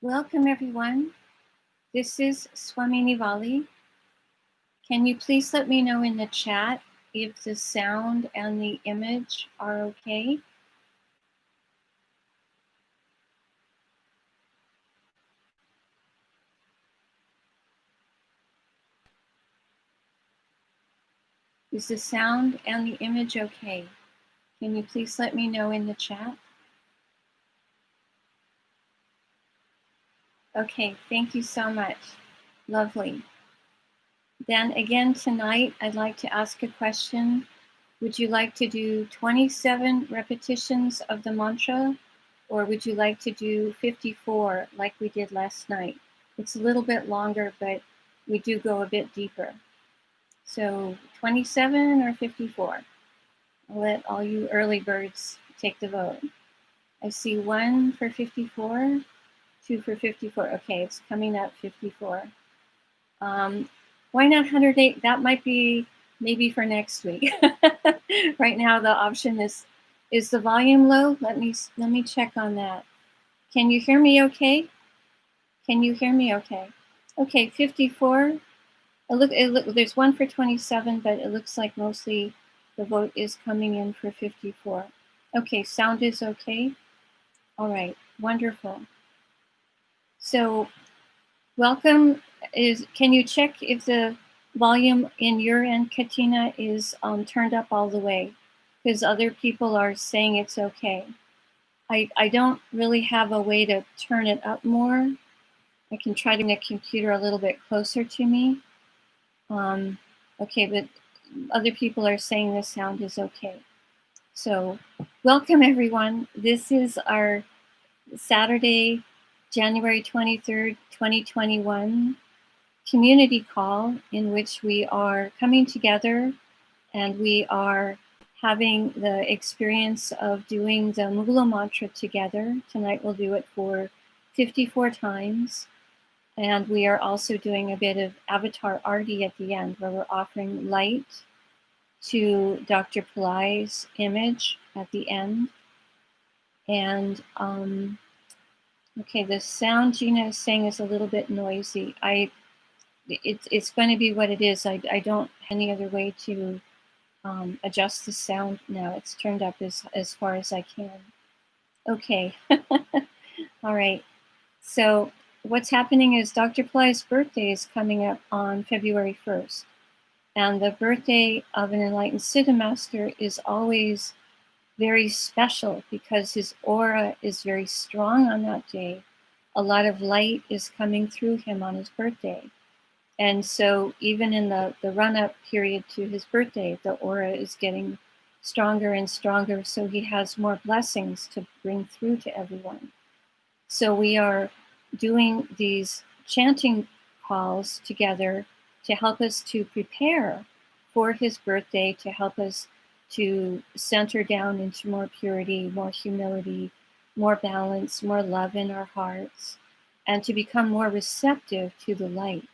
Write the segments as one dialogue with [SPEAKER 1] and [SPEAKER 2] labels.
[SPEAKER 1] Welcome everyone. This is Swami Nivali. Can you please let me know in the chat if the sound and the image are okay? Is the sound and the image okay? Can you please let me know in the chat? Okay, thank you so much. Lovely. Then again tonight, I'd like to ask a question. Would you like to do 27 repetitions of the mantra, or would you like to do 54 like we did last night? It's a little bit longer, but we do go a bit deeper. So 27 or 54? I'll let all you early birds take the vote. I see 1 for 54, 2 for 54. Okay, it's coming up 54. Why not 108? That might be maybe for next week. Right now the option is the volume low? Let me check on that. Can you hear me okay? Can you hear me okay? Okay, 54. There's 1 for 27, but it looks like mostly the vote is coming in for 54. Okay, sound is okay. All right, wonderful. So welcome. Can you check if the volume in your end, Katina, is turned up all the way? Because other people are saying it's okay. I don't really have a way to turn it up more. I can try to bring the computer a little bit closer to me. Okay, but other people are saying the sound is okay. So welcome everyone. This is our Saturday, January 23rd, 2021 community call in which we are coming together and we are having the experience of doing the Moola mantra together. Tonight we'll do it for 54 times. And we are also doing a bit of Avatar Aarti at the end, where we're offering light to Dr. Pillai's image at the end. And okay, the sound Gina is saying is a little bit noisy. It's going to be what it is. I don't have any other way to adjust the sound now. It's turned up as far as I can. Okay. All right. So what's happening is Dr. Pillai's birthday is coming up on February 1st. And the birthday of an enlightened Siddha Master is always very special because his aura is very strong on that day. A lot of light is coming through him on his birthday. And so even in the run-up period to his birthday, the aura is getting stronger and stronger, so he has more blessings to bring through to everyone. So we are doing these chanting calls together to help us to prepare for his birthday, to help us to center down into more purity, more humility, more balance, more love in our hearts, and to become more receptive to the light.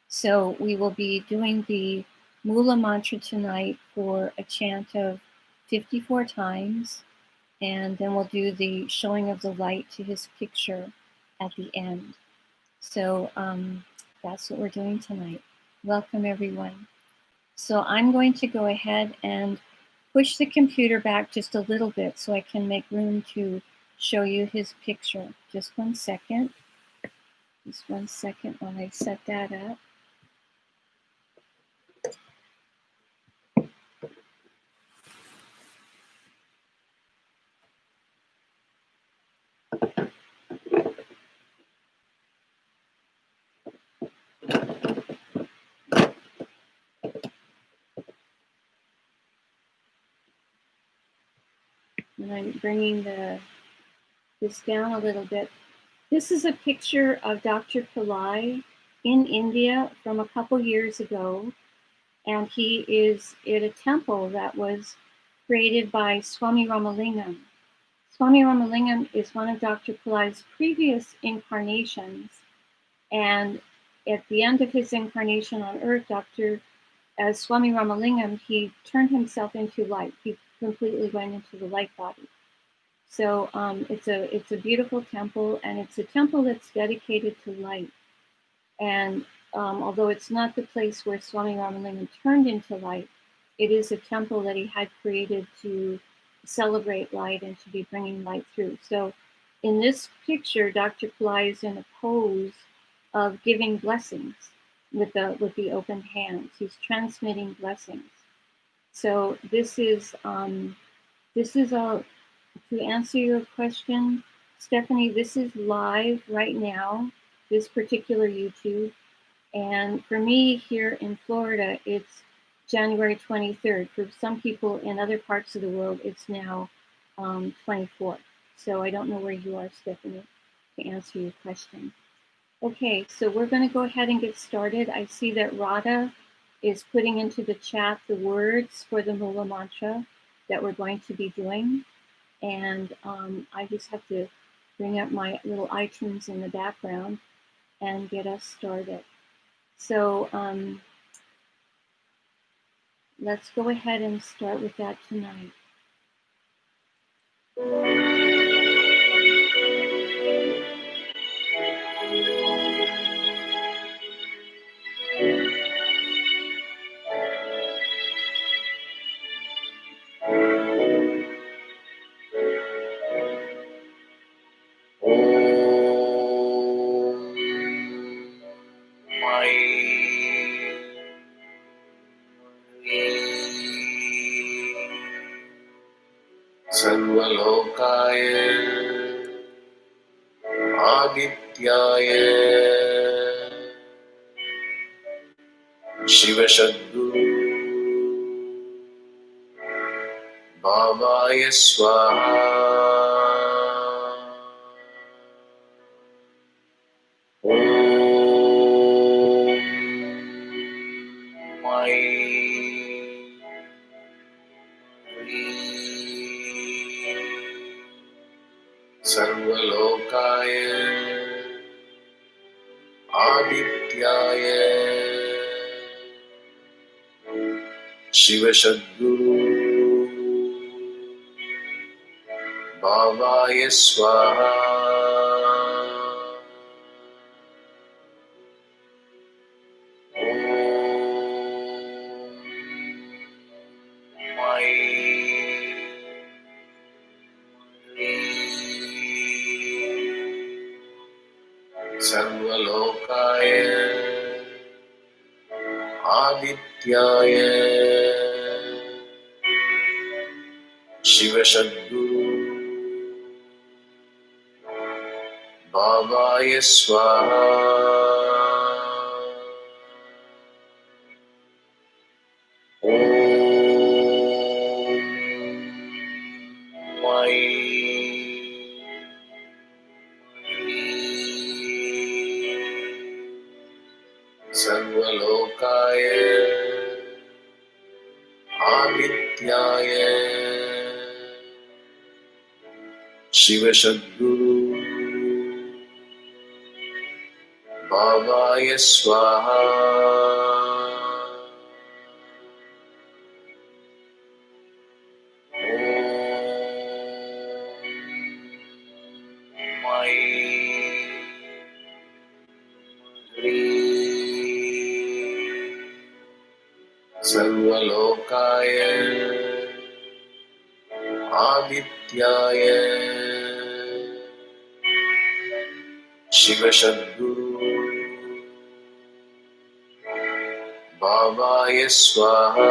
[SPEAKER 1] So we will be doing the Moola mantra tonight for a chant of 54 times, and then we'll do the showing of the light to his picture at the end. So that's what we're doing tonight. Welcome everyone. So I'm going to go ahead and push the computer back just a little bit so I can make room to show you his picture. Just 1 second. Just 1 second while I set that up. And I'm bringing this down a little bit. This is a picture of Dr. Pillai in India from a couple years ago. And he is at a temple that was created by Swami Ramalingam. Swami Ramalingam is one of Dr. Pillai's previous incarnations. And at the end of his incarnation on earth, as Swami Ramalingam, he turned himself into light. He completely went into the light body. So it's a beautiful temple, and it's a temple that's dedicated to light. And although it's not the place where Swami Ramalingam turned into light, it is a temple that he had created to celebrate light and to be bringing light through. So in this picture, Dr. Pillai is in a pose of giving blessings with the open hands. He's transmitting blessings. So this is all. To answer your question, Stephanie, this is live right now, this particular YouTube. And for me here in Florida, it's January 23rd. For some people in other parts of the world, it's now 24th. So I don't know where you are, Stephanie, to answer your question. Okay, so we're going to go ahead and get started. I see that Radha is putting into the chat the words for the Moola mantra that we're going to be doing. And I just have to bring up my little iTunes in the background and get us started. So let's go ahead and start with that tonight.
[SPEAKER 2] सर्वलोकाय आदित्याय शिवशद्गुरु भावाय स्वाहा सर्वलोकाय आदित्याय शिवशद्गुरु भावाय स्वाहा सर्वलोकाय आदित्याय शिवशद्गुरु भावाय स्वाहा सर्वलोकाय आदित्याय शिवशद्गुरु भावाय स्वाहा सर्वलोकाय आदित्याय शिवशद्गुरु भावाय स्वाहा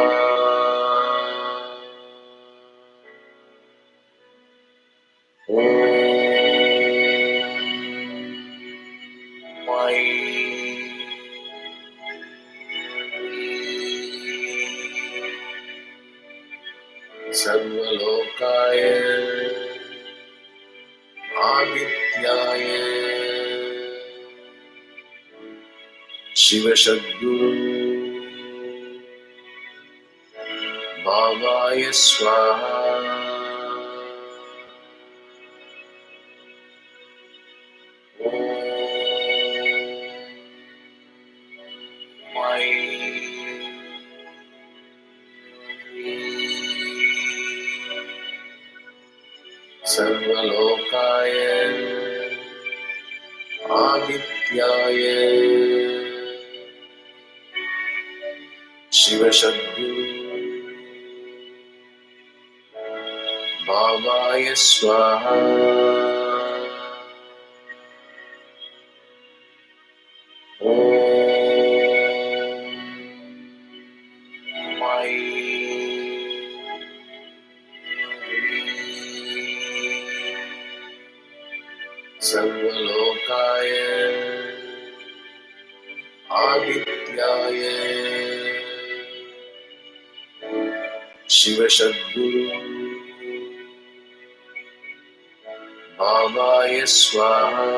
[SPEAKER 2] सर्वलोकाय आदित्याय शिवशद्गुरु भावाय स्वाहा सर्वलोकाय आदित्याय शिवशद्गुरु बाबाय स्वाहा। सर्वलोकाय आदित्याय शिवशद्गुरु बाबाय स्वाहा।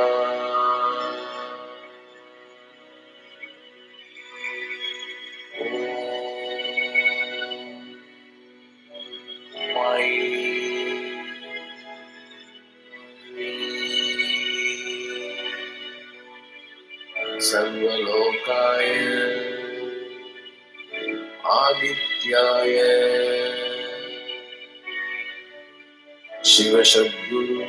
[SPEAKER 2] सर्वलोकाय आदित्याय शिवशद्गुरु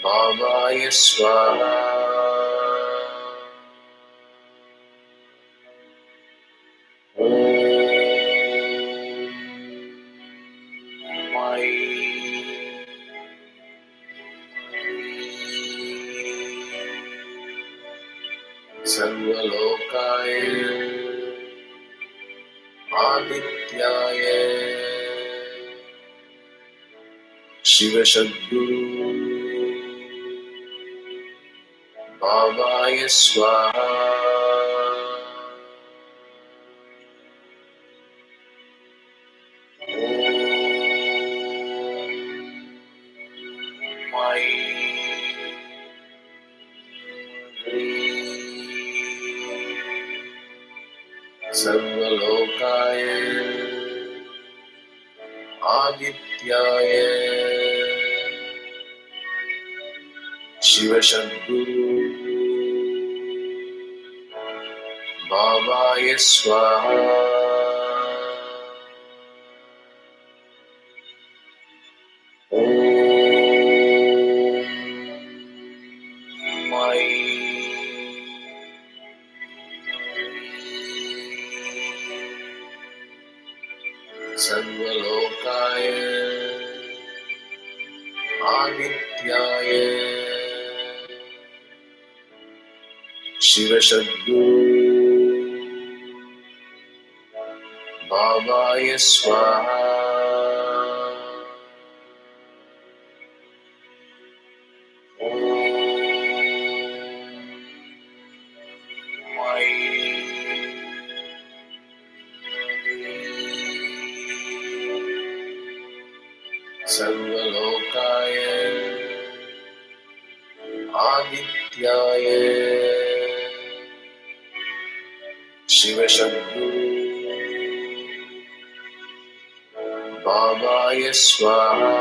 [SPEAKER 2] बाबाय स्वाहा। सर्वलोकाय आदित्याय शिवशद्गुरु बाबाय स्वाहा। सर्वलोकाय आदित्याय शिवशद्गुरु बाबाय स्वाहा। सर्वलोकाय आदित्याय शिवशद्गुरु बाबाय स्वाहा। सर्वलोकाय आदित्याय शिवशद्गुरु बाबाय स्वाहा।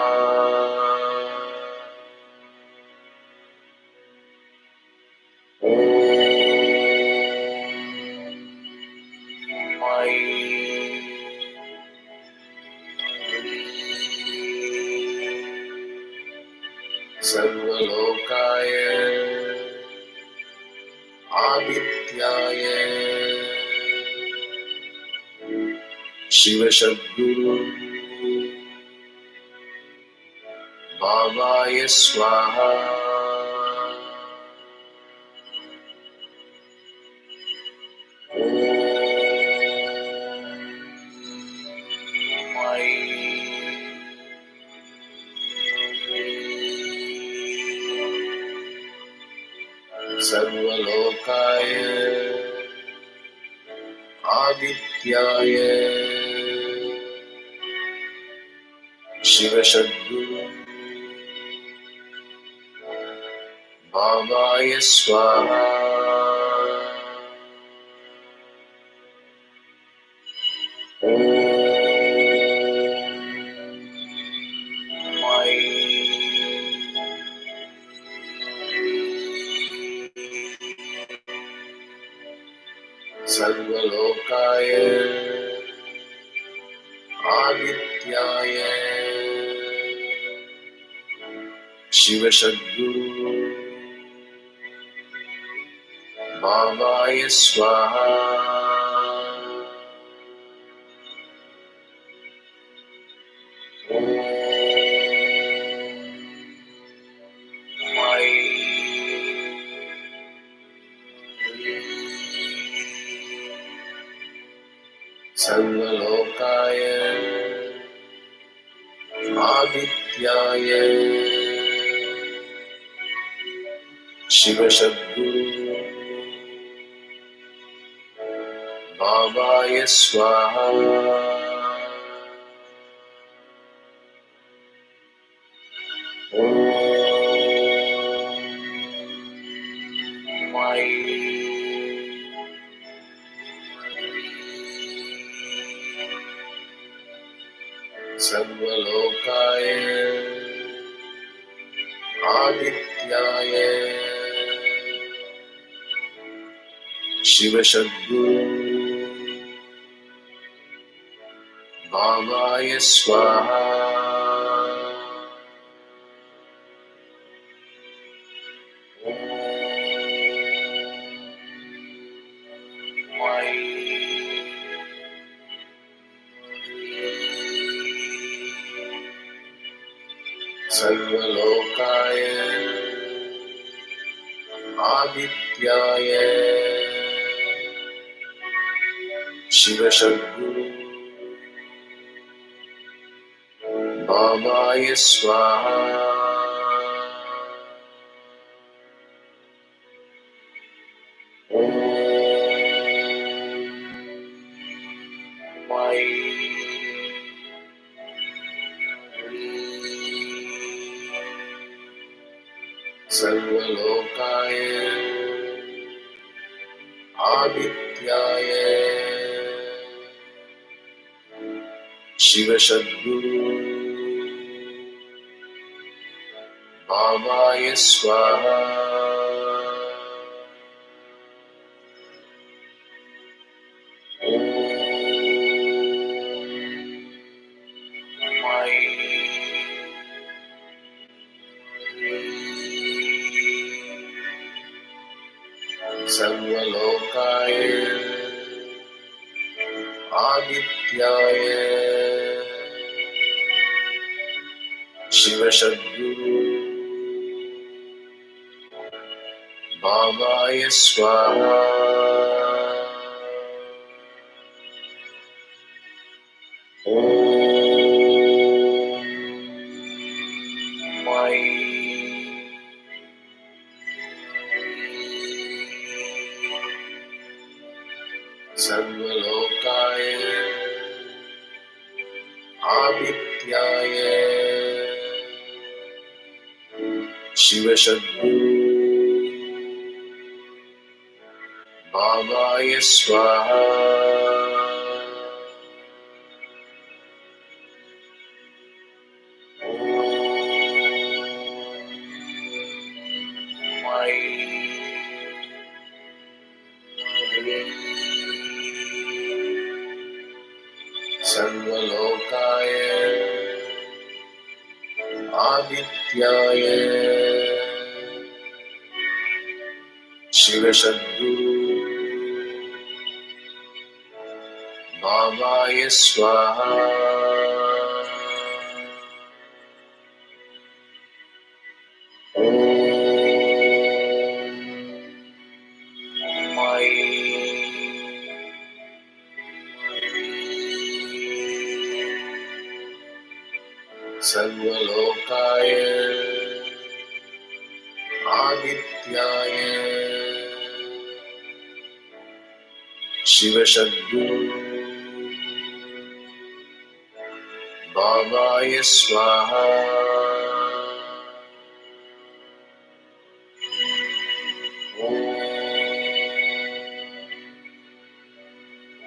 [SPEAKER 2] सर्वलोकाय आदित्याय शिवशद्गुरु बाबाय स्वाहा। सर्वलोकाय आदित्याय शिवशद्गुरु बाबाय स्वाहा। सर्वलोकाय आदित्याय Shiva Sadguru Bhavaya Swaha Om Mai Sarvalokaya Adityaya Shiva Sadguru Bhavaya Swaha Om Mai Sarvalokaya Adityaya Shiva Sadguru Bhavaya Swaha Om Mai Sarvalokaya Adityaya Shiva Sadguru Bhavaya Swaha Om Mai Sarvalokaya Adityaya Shiva Sadguru Bhavaya Swaha Om Mai Sarvalokaya Adityaya Shiva Sadguru Bhavaya Swaha Om Mai Sarvalokaya Adityaya Shiva Sadguru Bhavaya Swaha Om Mai Sarvalokaya Adityaya Shiva Sadguru Bhavaya Swaha Om Mai Sarvalokaya Adityaya Shiva Sadguru Bhavaya Swaha Om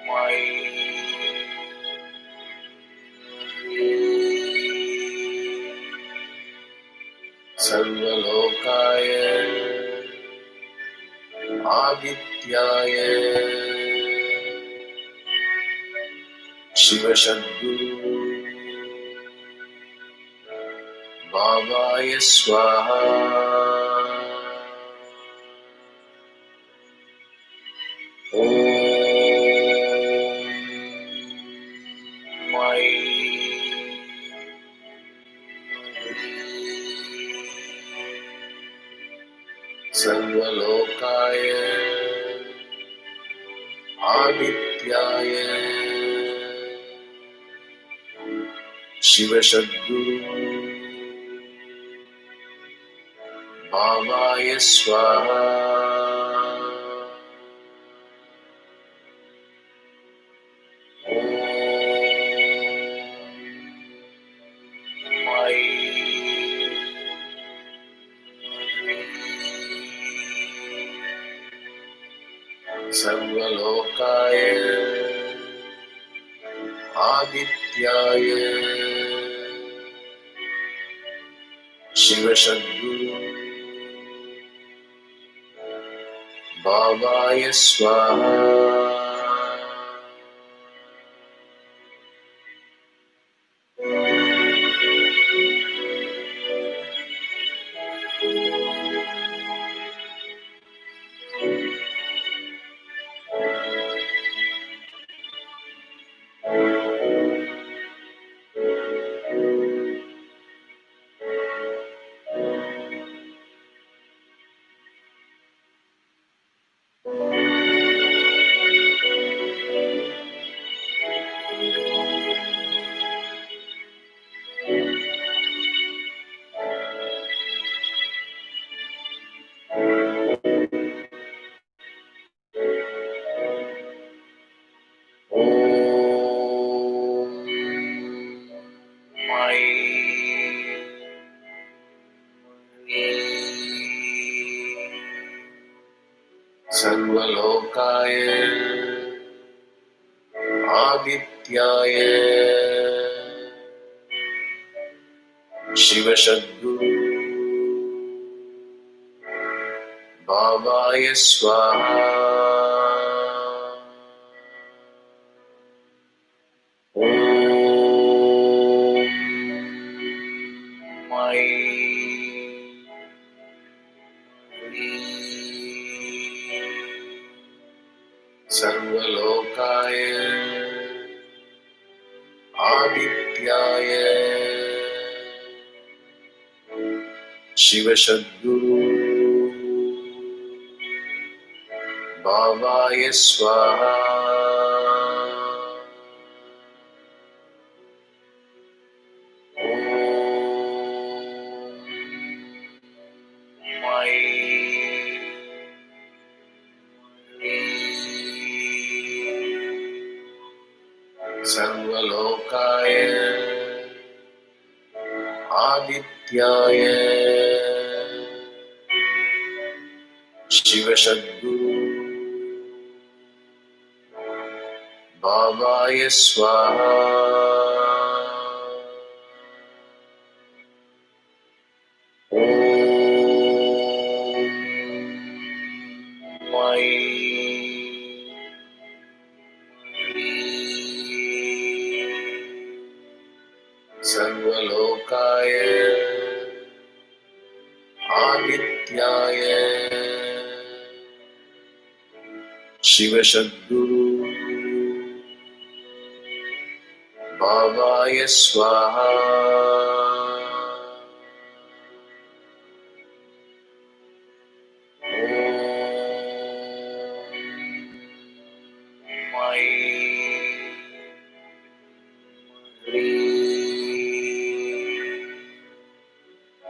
[SPEAKER 2] Mai Sarvalokaya Adityaya Shiva Sadguru Bhavaya Swaha. Sarvalokaya Adityaya Shiva Sadguru Bhavaya Swaha. Sarvalokaya Adityaya Shiva Sadguru Bhavaya Swaha. Sarvalokaya Adityaya Shiva Sadguru Bhavaya Swaha. Sarvalokaya Adityaya Shiva Sadguru Bhavaya Swaha. Sarvalokaya Adityaya Shiva Sadguru Bhavaya Swaha. Sarvalokaya Adityaya Shiva Sadguru Bhavaya Swaha.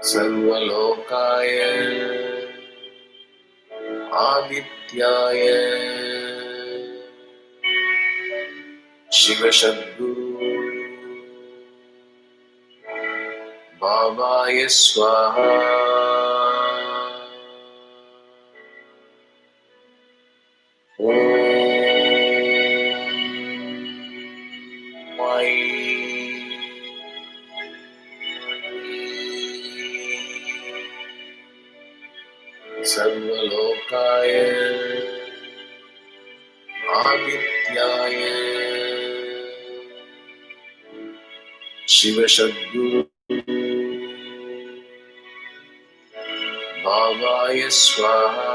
[SPEAKER 2] Sarvalokaya Adityaya Shiva Sadguru Bhavaya Swaha. Sarvalokaya Adityaya Shiva Sadguru Bhavaya Swaha.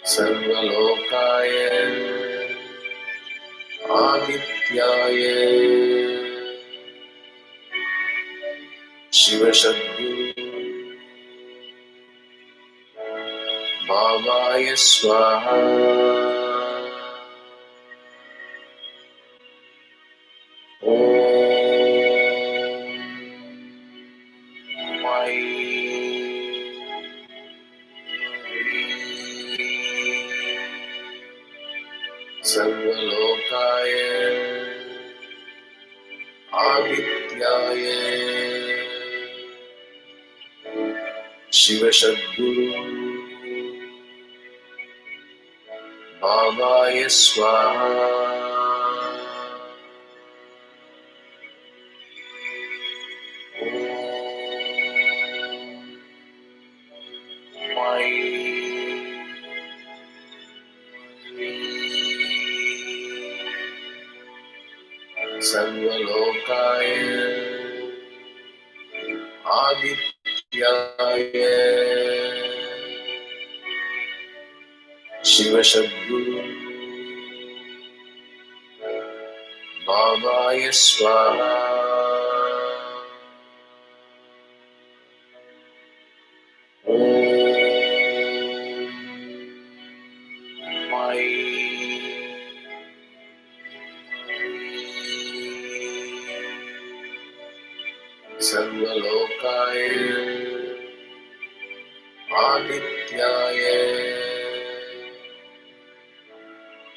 [SPEAKER 2] Sarvalokaya Adityaya Shiva Sadguru Bhavaya Swaha. Sarvalokaya Adityaya Shiva Sadguru Bhavaya Swaha. Sarvalokaya Adityaya Shiva Sadguru Bhavaya Swaha. Sarvalokaya Adityaya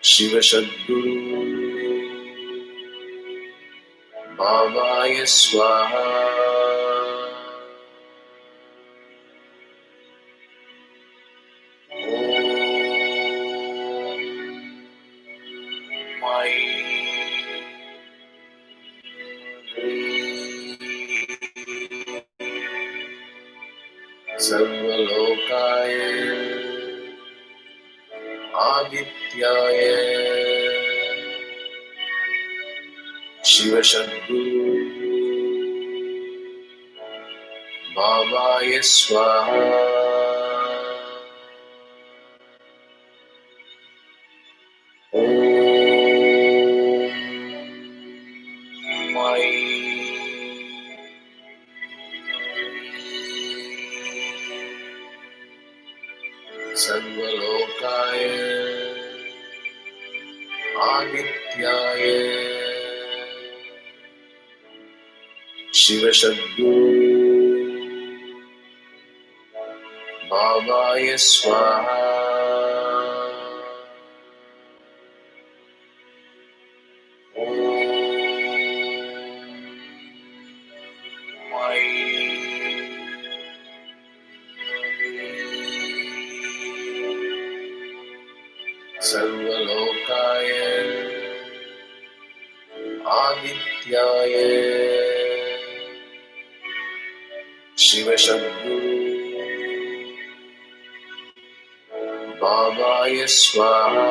[SPEAKER 2] Shiva Sadguru Bhavaya Swaha. Sarvalokaya Adityaya Shiva Sadguru Bhavaya Swaha. Sarvalokaya Adityaya Shiva Sadguru Bhavaya Swaha. Sarvalokaya Adityaya Shiva Sadguru Bhavaya Swaha.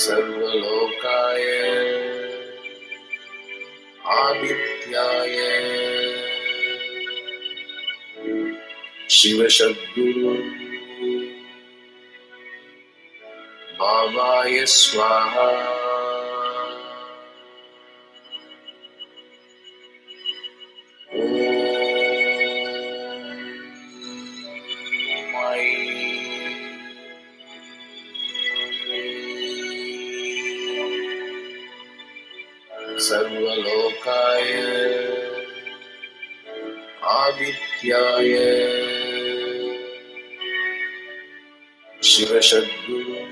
[SPEAKER 2] Sarvalokaya Adityaya Shiva Sadguru Bhavaya Swaha. Sarvalokaya Adityaya Shiva Sadguru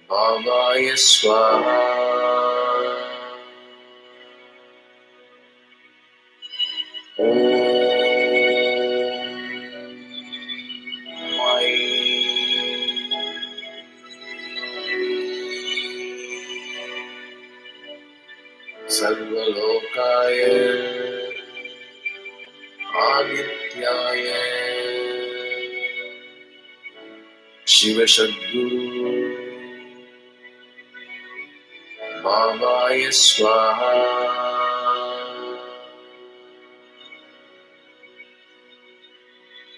[SPEAKER 2] Bhavaya Swaha. सर्वलोकाय आदित्याय शिवसद्गुरु बाबाय स्वाहा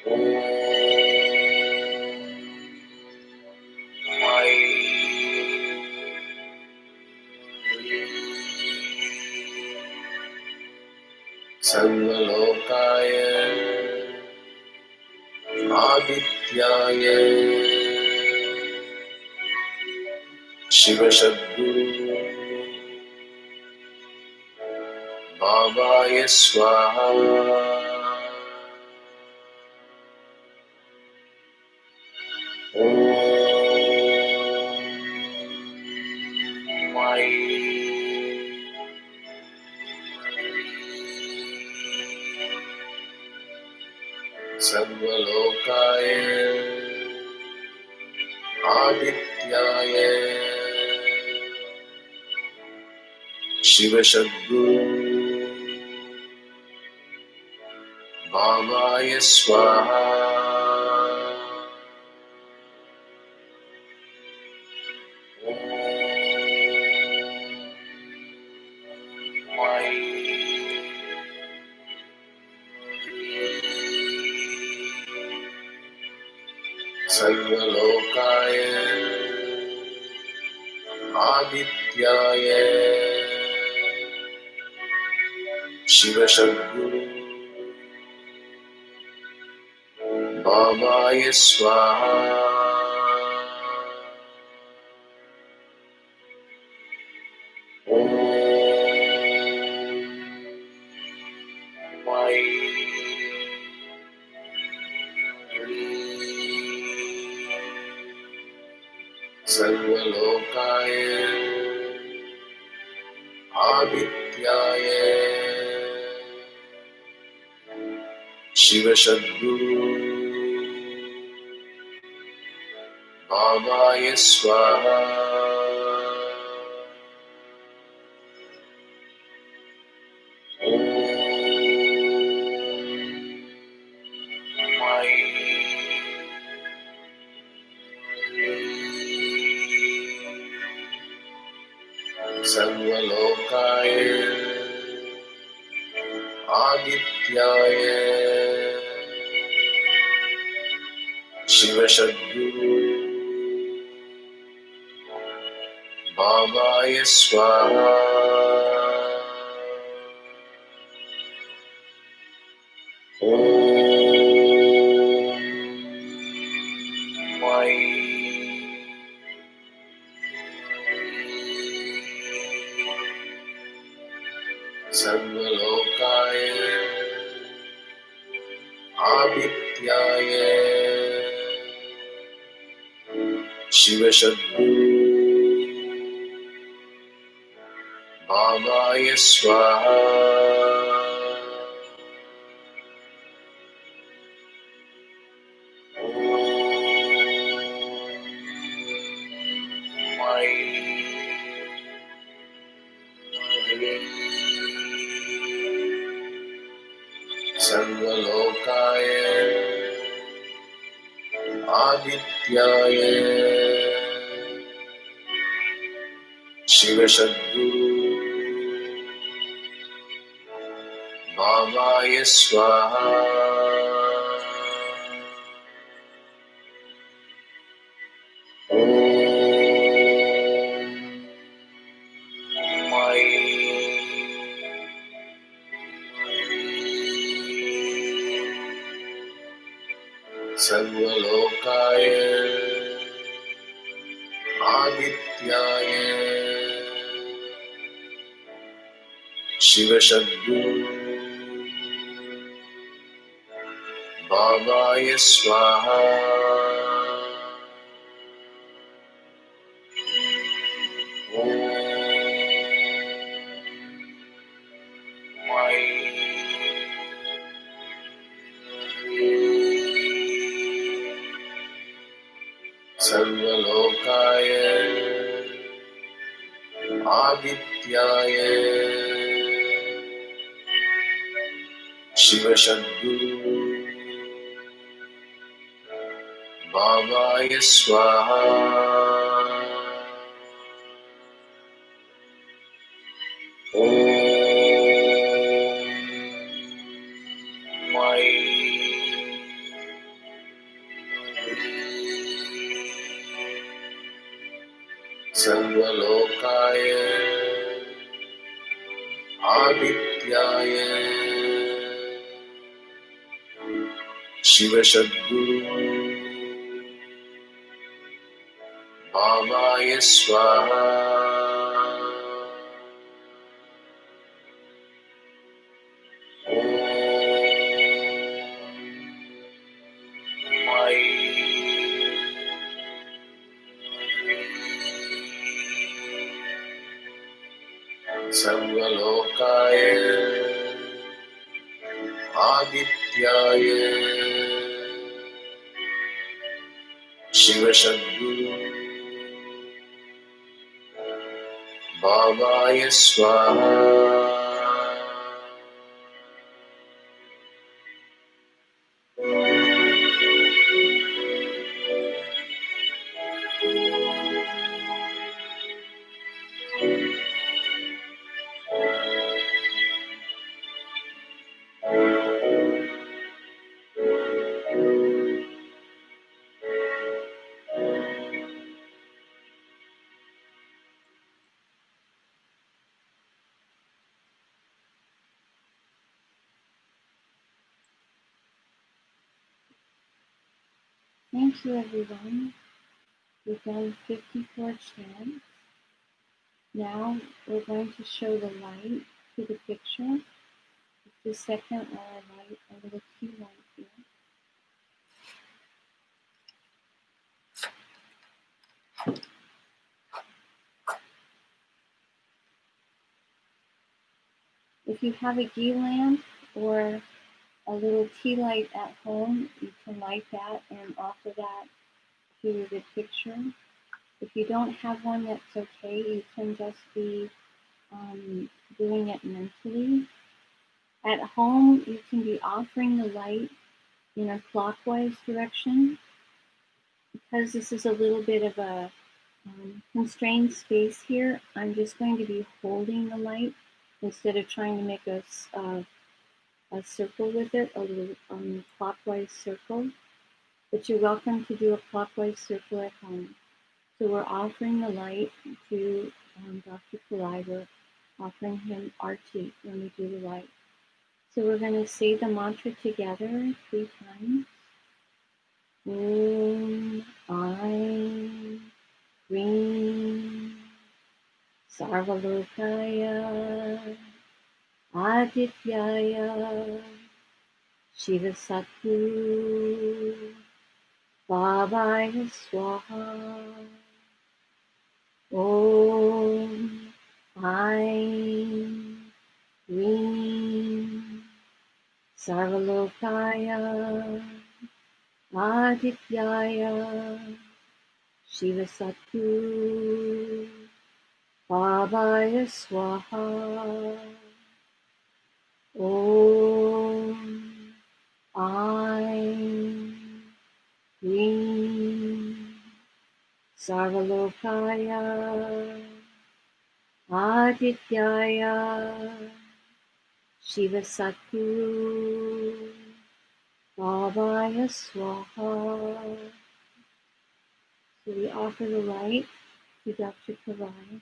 [SPEAKER 2] ॐ सर्वलोकाय आदित्याय शिवसद्गुरु बाबाय स्वाहा ॐ सर्वलोकाय आदित्याय शिवसद्गुरु बाबाय स्वाहा ॐ सर्वलोकाय आदित्याय शिवसद्गुरु बाबाय स्वाहा ॐ सर्वलोकाय आदित्याय शिवसद्गुरु बाबाय स्वाहा ॐ सर्वलोकाय आदित्याय शिवसद्गुरु बाबाय स्वाहा ॐ सर्वलोकाय आदित्याय शिवसद्गुरु बाबाय स्वाहा ॐ सर्वलोकाय आदित्याय शिवसद्गुरु बाबाय स्वाहा ॐ सर्वलोकाय आदित्याय शिवसद्गुरु बाबाय स्वाहा ॐ सर्वलोकाय Adityaye Shiva Sadguru Bhavaya Swaha Om Mai Sarvalokaya Adityaye Shiva Sadguru Bhavaya Swaha Om Mai Sarvalokaya Adityaye Shiva Sadguru Bhavaya Swaha
[SPEAKER 1] Thank you, everyone. We've done 54 chants. Now we're going to show the light to the picture. Just a second while I light a little tea light here. If you have a ghee lamp or a little tea light at home, you can light that and offer that to the picture. If you don't have one, that's okay. You can just be doing it mentally. At home, you can be offering the light in a clockwise direction. Because this is a little bit of a constrained space here, I'm just going to be holding the light instead of trying to make a circle with it, a little clockwise circle. But you're welcome to do a clockwise circle at home. So we're offering the light to Dr. Pillai. We're offering him Aarti when we do the light. So we're going to say the mantra together 3 times. Om Aim Rim Sarvalokaya Adityaya Shiva Satguru Bhavaya Swaha Om Aim Rim Sarvalokaya Adityaya Shiva Satguru Bhavaya Swaha Om Aim Rim Sarvalokaya Adityaya Shiva Satguru Bhavaya Swaha. So we offer the light to Dr. Pillai.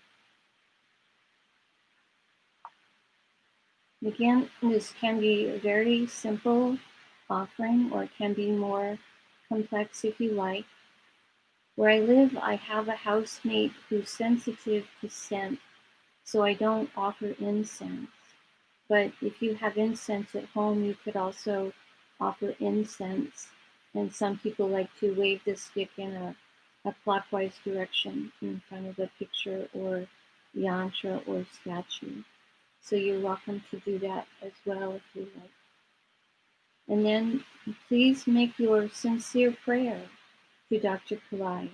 [SPEAKER 1] Again, this can be a very simple offering or it can be more complex if you like. Where I live, I have a housemate who's sensitive to scent, so I don't offer incense. But if you have incense at home, you could also offer incense. And some people like to wave the stick in a clockwise direction in front of a picture or yantra or statue. So you're welcome to do that as well if you like. And then please make your sincere prayer to Dr. Pillai.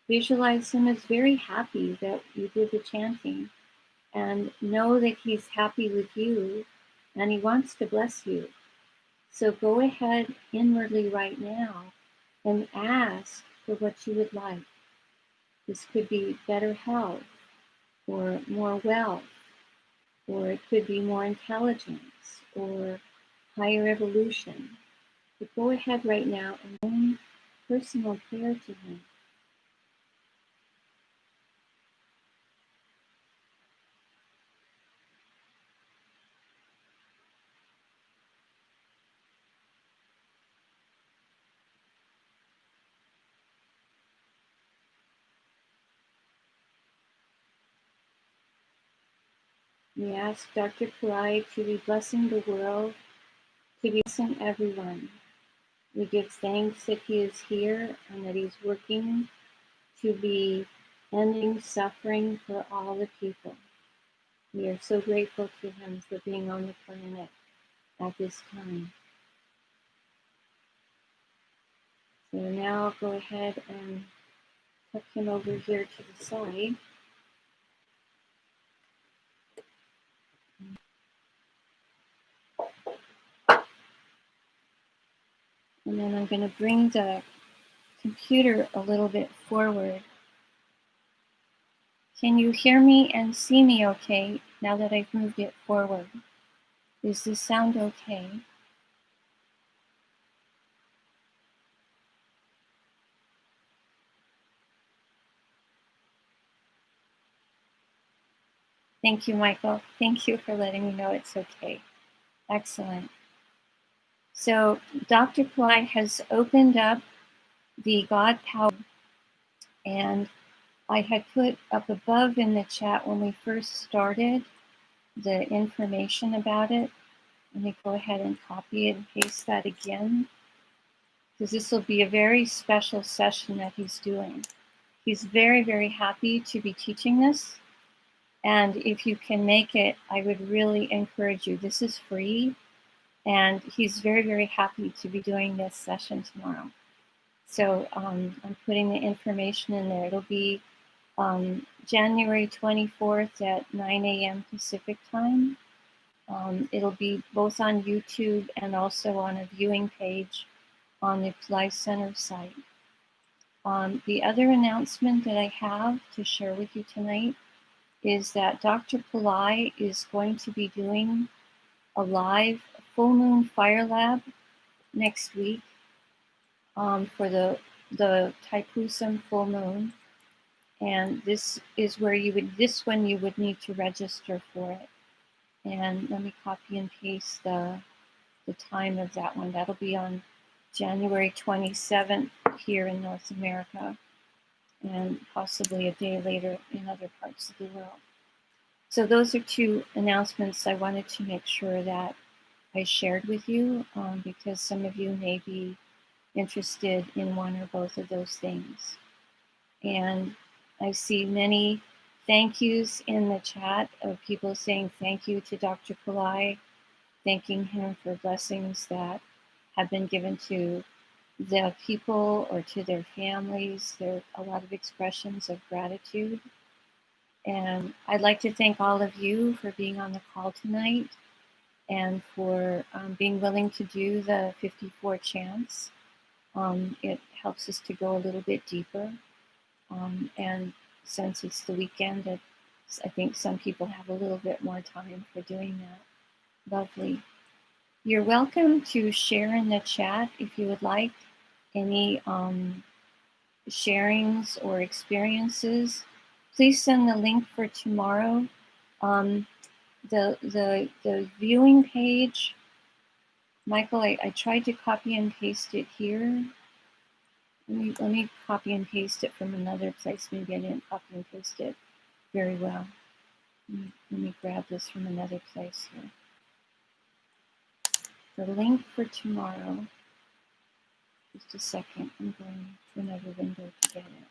[SPEAKER 1] Visualize him as very happy that you did the chanting and know that he's happy with you and he wants to bless you. So go ahead inwardly right now and ask for what you would like. This could be better health or more wealth, or it could be more intelligence or higher evolution. But go ahead right now and bring personal prayer to him. We ask Dr. Pillai to be blessing the world, to be blessing everyone. We give thanks that he is here and that he's working to be ending suffering for all the people. We are so grateful to him for being on the planet at this time. So now I'll go ahead and tuck him over here to the side. And then I'm going to bring the computer a little bit forward. Can you hear me and see me okay now that I've moved it forward? Does this sound okay? Thank you, Michael. Thank you for letting me know it's okay. Excellent. So Dr. Pillai has opened up the God Power, and I had put up above in the chat when we first started the information about it. Let me go ahead and copy and paste that again, because this will be a very special session that he's doing. He's very, very happy to be teaching this. And if you can make it, I would really encourage you. This is free. And he's very, very happy to be doing this session tomorrow. So I'm putting the information in there. It'll be January 24th at 9 a.m. Pacific time. It'll be both on YouTube and also on a viewing page on the Pillai Center site. The other announcement that I have to share with you tonight is that Dr. Pillai is going to be doing a live full moon fire lab next week for the Thaipusam full moon. And this is where this one you would need to register for it. And let me copy and paste the time of that one. That'll be on January 27th here in North America, and possibly a day later in other parts of the world. So those are two announcements I wanted to make sure that I shared with you, because some of you may be interested in one or both of those things. And I see many thank yous in the chat of people saying thank you to Dr. Pillai, thanking him for blessings that have been given to the people or to their families. There are a lot of expressions of gratitude. And I'd like to thank all of you for being on the call tonight and for being willing to do the 54 chants. It helps us to go a little bit deeper. And since it's the weekend, I think some people have a little bit more time for doing that. Lovely. You're welcome to share in the chat if you would like any sharings or experiences. Please send the link for tomorrow. The viewing page, Michael, I tried to copy and paste it here. Let me copy and paste it from another place. Maybe I didn't copy and paste it very well. Let me grab this from another place here. The link for tomorrow, just a second, I'm going to another window to get it.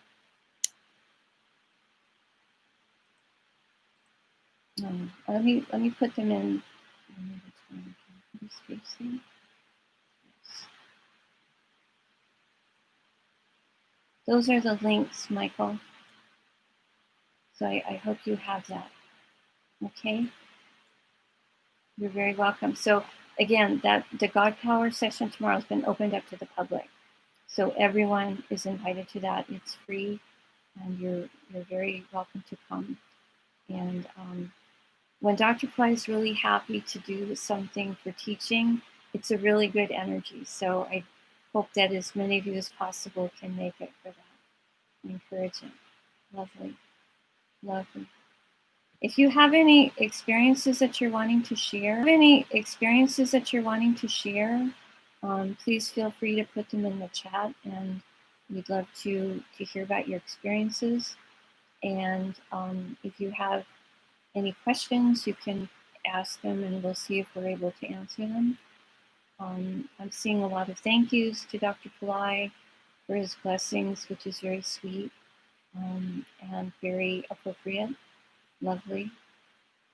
[SPEAKER 1] Let me put them in. Spacing. Yes. Those are the links, Michael. So I hope you have that. Okay, you're very welcome. So again, the God Power session tomorrow has been opened up to the public. So everyone is invited to that. It's free, and you're very welcome to come. And when Dr. Pillai is really happy to do something for teaching, it's a really good energy. So I hope that as many of you as possible can make it for that. I encourage it. Lovely, lovely. If you have any experiences that you're wanting to share, please feel free to put them in the chat, and we'd love to hear about your experiences. And if you have any questions, you can ask them, and we'll see if we're able to answer them. I'm seeing a lot of thank yous to Dr. Pillai for his blessings, which is very sweet and very appropriate. Lovely.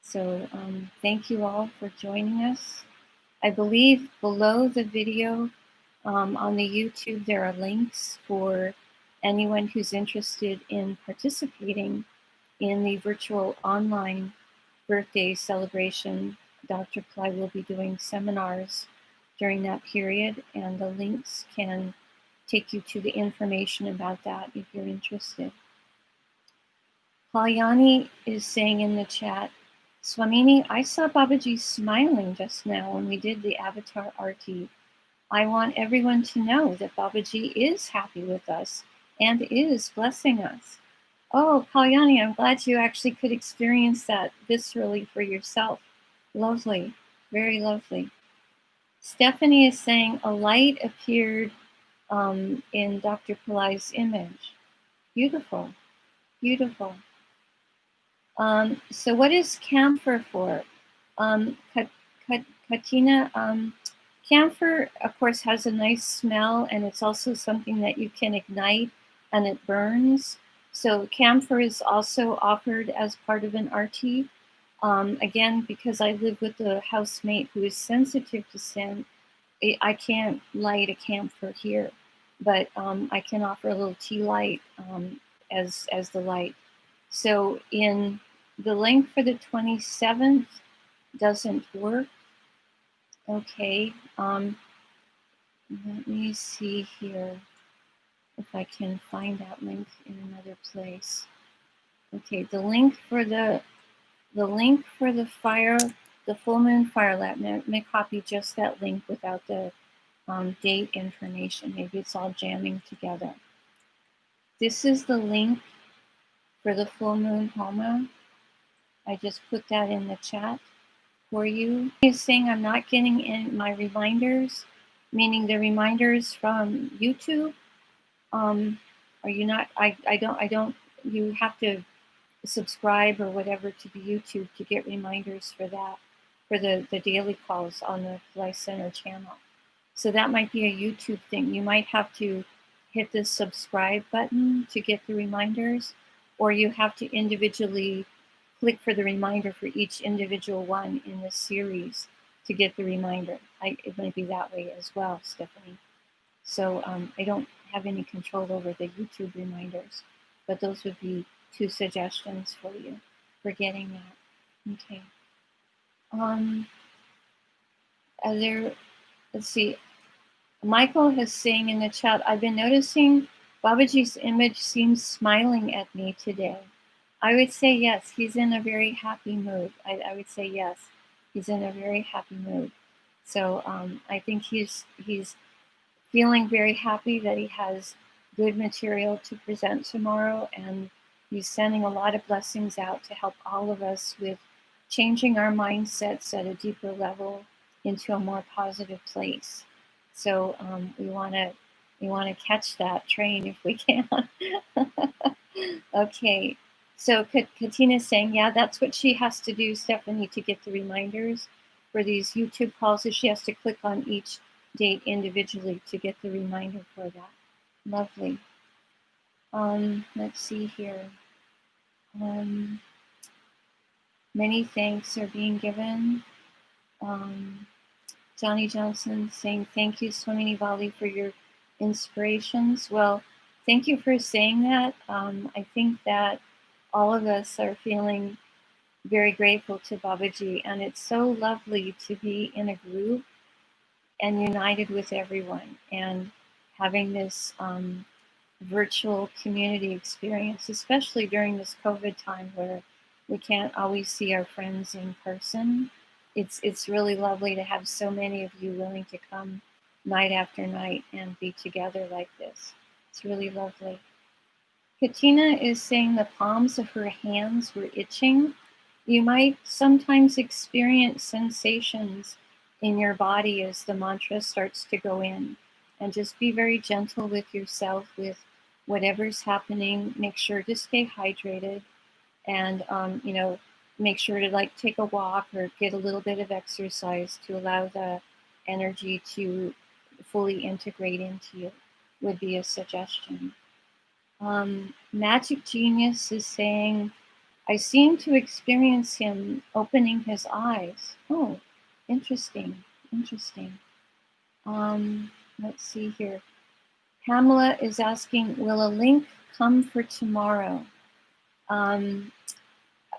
[SPEAKER 1] So thank you all for joining us. I believe below the video on the YouTube, there are links for anyone who's interested in participating in the virtual online birthday celebration. Dr. Pillai will be doing seminars during that period, and the links can take you to the information about that if you're interested. Kalyani is saying in the chat, Swamini, I saw Babaji smiling just now when we did the Avatar Aarti. I want everyone to know that Babaji is happy with us and is blessing us. Oh, Kalyani, I'm glad you actually could experience that viscerally for yourself. Lovely, very lovely. Stephanie is saying a light appeared in Dr. Pillai's image. Beautiful, beautiful. So what is camphor for? Katina, camphor, of course, has a nice smell, and it's also something that you can ignite and it burns. So camphor is also offered as part of an arti. Again, because I live with a housemate who is sensitive to scent, I can't light a camphor here, but I can offer a little tea light as the light. So in the link for the 27th doesn't work. Okay, let me see here if I can find that link in another place. Okay, the link for the fire, the full moon fire lab. Let me copy just that link without the date information. Maybe it's all jamming together. This is the link for the full moon Homa. I just put that in the chat for you. He's saying I'm not getting in my reminders, meaning the reminders from YouTube. Are you not? I don't. You have to subscribe or whatever to the YouTube to get reminders for that, for the daily calls on the Pillai Center channel. So that might be a YouTube thing. You might have to hit the subscribe button to get the reminders, or you have to individually click for the reminder for each individual one in the series to get the reminder. It might be that way as well, Stephanie. So I don't have any control over the YouTube reminders, but those would be 2 suggestions for you for getting that. Okay. Let's see. Michael is saying in the chat, I've been noticing Babaji's image seems smiling at me today. I would say yes, he's in a very happy mood. I would say yes, he's in a very happy mood. So I think he's feeling very happy that he has good material to present tomorrow, and he's sending a lot of blessings out to help all of us with changing our mindsets at a deeper level into a more positive place. So we want to catch that train if we can. Okay, so Katina's saying, yeah, that's what she has to do, Stephanie, to get the reminders for these YouTube calls. Is she has to click on each date individually to get the reminder for that. Lovely. Let's see here. Many thanks are being given. Johnny Johnson saying, thank you, Swamini Vali, for your inspirations. Well, thank you for saying that. I think that all of us are feeling very grateful to Babaji, and it's so lovely to be in a group and united with everyone and having this virtual community experience, especially during this COVID time where we can't always see our friends in person. It's really lovely to have so many of you willing to come night after night and be together like this. It's really lovely. Katina is saying the palms of her hands were itching. You might sometimes experience sensations in your body as the mantra starts to go in. And just be very gentle with yourself with whatever's happening. Make sure to stay hydrated and, make sure to like take a walk or get a little bit of exercise to allow the energy to fully integrate into you would be a suggestion. Magic Genius is saying, I seem to experience him opening his eyes. Oh, interesting, interesting. Let's see here. Pamela is asking, will a link come for tomorrow?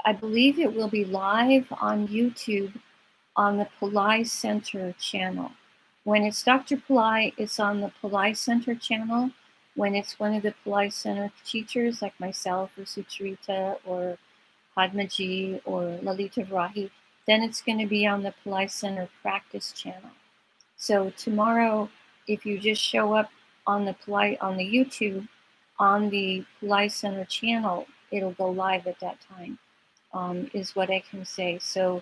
[SPEAKER 1] I believe it will be live on YouTube on the Pillai Center channel. When it's Dr. Pillai, it's on the Pillai Center channel. When it's one of the Pillai Center teachers like myself or Sucharita or Padmaji or Lalita Vrahi, then it's going to be on the Pillai Center practice channel. So tomorrow, if you just show up on the YouTube, on the Pillai Center channel, it'll go live at that time, is what I can say. So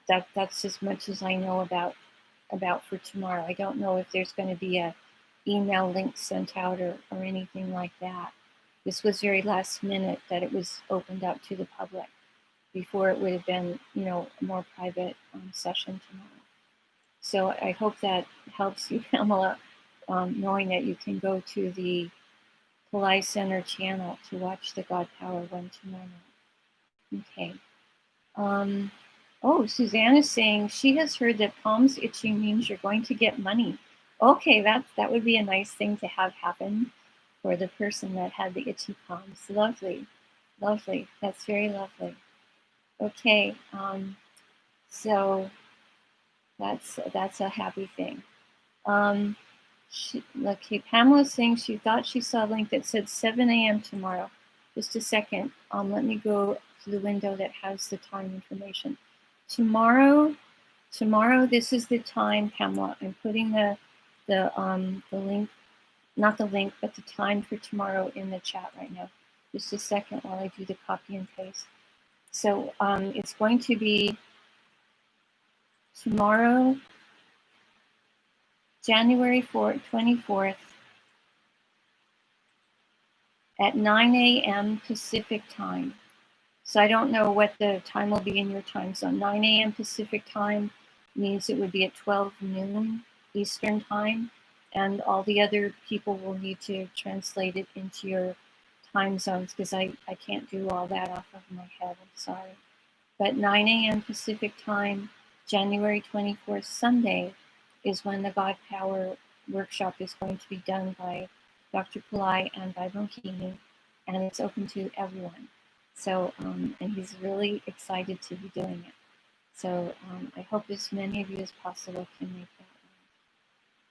[SPEAKER 1] that's as much as I know about for tomorrow. I don't know if there's going to be a email link sent out or anything like that. This was very last minute that it was opened up to the public. Before it would have been, a more private session tomorrow. So I hope that helps you, Pamela, knowing that you can go to the Pillai Center channel to watch the God Power one tomorrow. Okay. Suzanne is saying she has heard that palms itching means you're going to get money. Okay, that would be a nice thing to have happen for the person that had the itchy palms. Lovely, lovely. That's very lovely. Okay, so that's a happy thing. Pamela's saying she thought she saw a link that said 7 a.m. tomorrow. Just a second. Let me go to the window that has the time information. Tomorrow, this is the time, Pamela. I'm putting the link, not the link, but the time for tomorrow in the chat right now. Just a second while I do the copy and paste. So it's going to be tomorrow, January 24th at 9 a.m. Pacific time. So I don't know what the time will be in your time zone. 9 a.m. Pacific time means it would be at 12 noon Eastern time, and all the other people will need to translate it into your time zones because I can't do all that off of my head, I'm sorry. But 9 a.m. Pacific time, January 24th, Sunday, is when the God Power workshop is going to be done by Dr. Pillai and by Mohini, and it's open to everyone. So, and he's really excited to be doing it. So I hope as many of you as possible can make that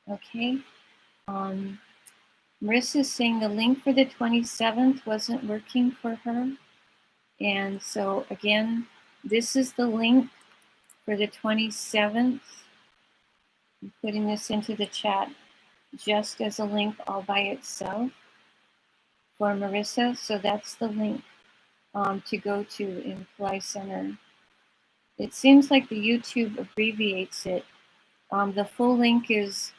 [SPEAKER 1] one. Okay. Marissa's saying the link for the 27th wasn't working for her. And so again, this is the link for the 27th. I'm putting this into the chat just as a link all by itself for Marissa. So that's the link to go to in Pillai Center. It seems like the YouTube abbreviates it. The full link is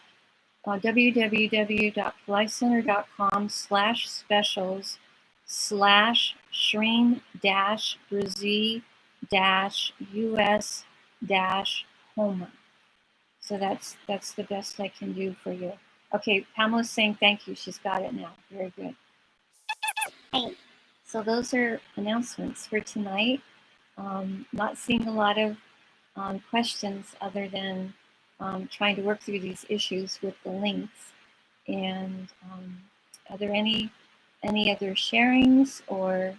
[SPEAKER 1] www.pillicenter.com/specials/Shreen-Brazil-US-Homa. So that's the best I can do for you. Okay, Pamela's saying thank you. She's got it now. Very good. Hey, so those are announcements for tonight. Not seeing a lot of questions other than trying to work through these issues with the links. And are there any other sharings or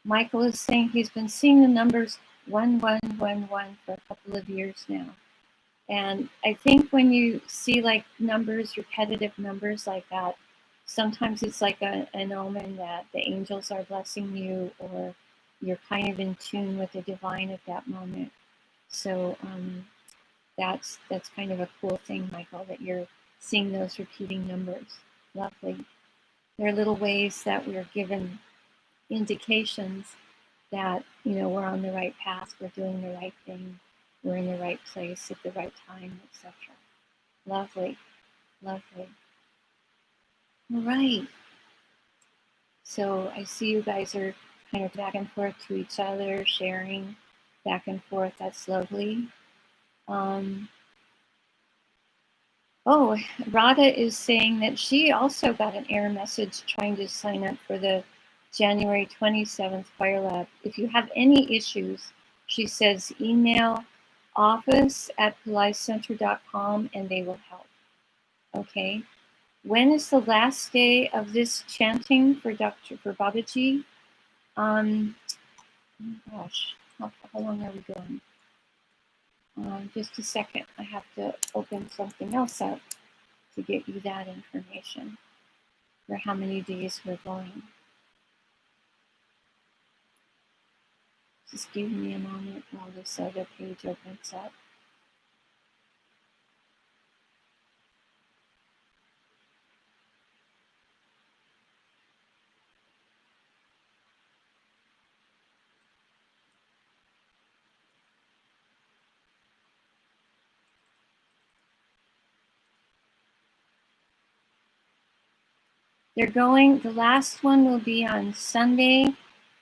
[SPEAKER 1] Michael is saying he's been seeing the numbers 1111 for a couple of years now. And I think when you see like numbers, repetitive numbers like that, sometimes it's like an omen that the angels are blessing you, or you're kind of in tune with the divine at that moment. So that's kind of a cool thing, Michael, that you're seeing those repeating numbers. Lovely. There are little ways that we're given indications that, you know, we're on the right path, we're doing the right thing, we're in the right place at the right time, etc. Lovely, lovely. All right. So I see you guys are kind of back and forth to each other, sharing back and forth. That's lovely. Oh, Radha is saying that she also got an error message trying to sign up for the January 27th Fire Lab. If you have any issues, she says email office@pillaicenter.com and they will help. Okay. When is the last day of this chanting for Babaji? Oh gosh, how long are we going? Just a second, I have to open something else up to get you that information for how many days we're going. Just give me a moment while this other page opens up. They're going, the last one will be on Sunday,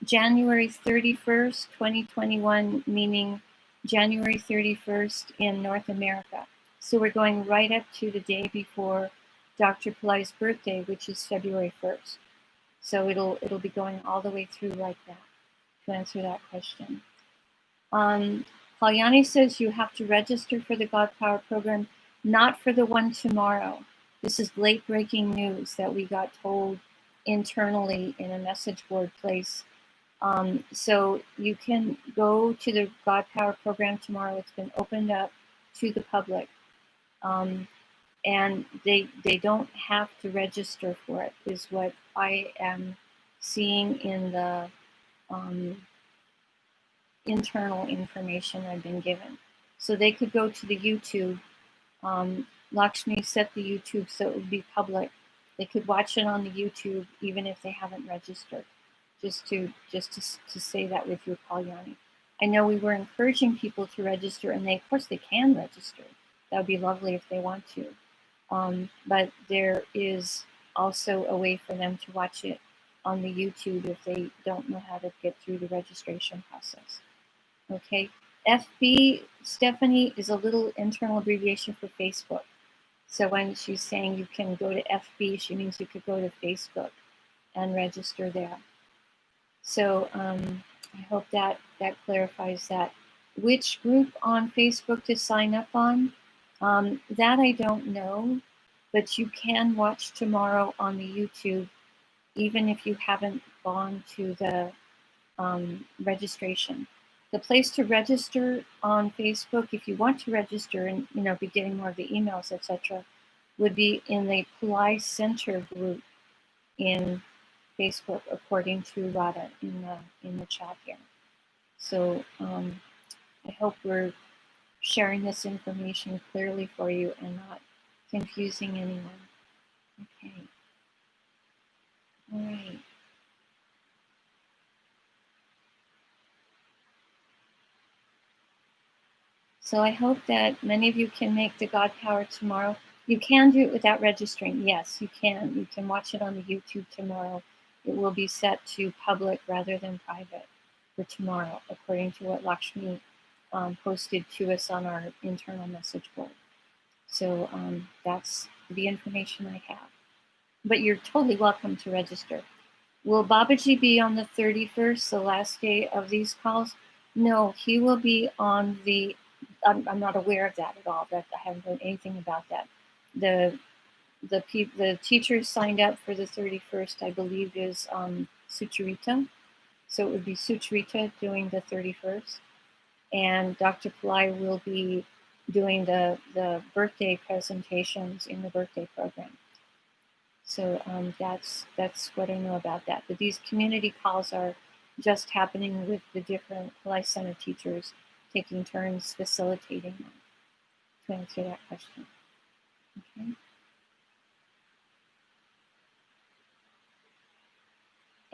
[SPEAKER 1] January 31st, 2021, meaning January 31st in North America. So we're going right up to the day before Dr. Pillai's birthday, which is February 1st. So it'll be going all the way through like that, to answer that question. Kalyani says you have to register for the God Power program, not for the one tomorrow. This is late breaking news that we got told internally in a message board place. So you can go to the God Power program tomorrow. It's been opened up to the public. And they don't have to register for it, is what I am seeing in the internal information I've been given. So they could go to the YouTube. Lakshmi set the YouTube so it would be public. They could watch it on the YouTube even if they haven't registered. Just to say that with you, Kalyani. I know we were encouraging people to register, and of course they can register. That would be lovely if they want to. But there is also a way for them to watch it on the YouTube if they don't know how to get through the registration process. Okay, FB, Stephanie, is a little internal abbreviation for Facebook. So when she's saying you can go to FB, she means you could go to Facebook and register there. So I hope that clarifies that. Which group on Facebook to sign up on? That I don't know, but you can watch tomorrow on the YouTube, even if you haven't gone to the registration. The place to register on Facebook, if you want to register and be getting more of the emails, etc., would be in the Pillai Center group in Facebook, according to Radha in the chat here. So I hope we're sharing this information clearly for you and not confusing anyone. Okay. All right. So I hope that many of you can make the God Power tomorrow. You can do it without registering. Yes, you can. You can watch it on the YouTube tomorrow. It will be set to public rather than private for tomorrow, according to what Lakshmi posted to us on our internal message board. So that's the information I have. But you're totally welcome to register. Will Babaji be on the 31st, the last day of these calls? No, he will be on the, I'm not aware of that at all. That I haven't heard anything about that. The teachers signed up for the 31st, I believe, is Sucharita. So it would be Sucharita doing the 31st, and Dr. Pillai will be doing the birthday presentations in the birthday program. So that's what I know about that. But these community calls are just happening with the different Pillai Center teachers taking turns facilitating them, to answer that question. Okay.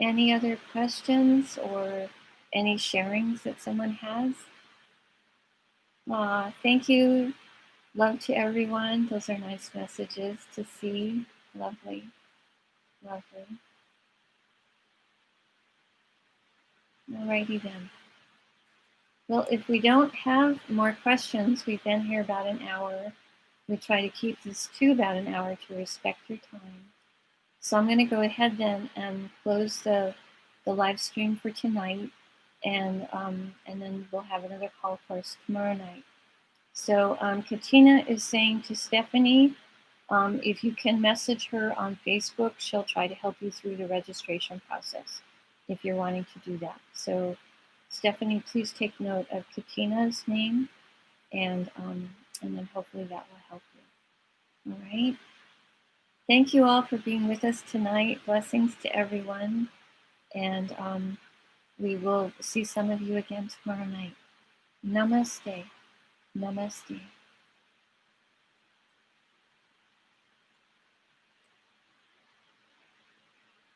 [SPEAKER 1] Any other questions or any sharings that someone has? Thank you. Love to everyone. Those are nice messages to see. Lovely. Lovely. Alrighty then. Well, if we don't have more questions, we've been here about an hour. We try to keep this to about an hour to respect your time. So I'm going to go ahead then and close the live stream for tonight, and then we'll have another call, of course, tomorrow night. So Katina is saying to Stephanie, if you can message her on Facebook, she'll try to help you through the registration process if you're wanting to do that. So Stephanie, please take note of Katina's name, and then hopefully that will help you. All right. Thank you all for being with us tonight. Blessings to everyone. And we will see some of you again tomorrow night. Namaste. Namaste.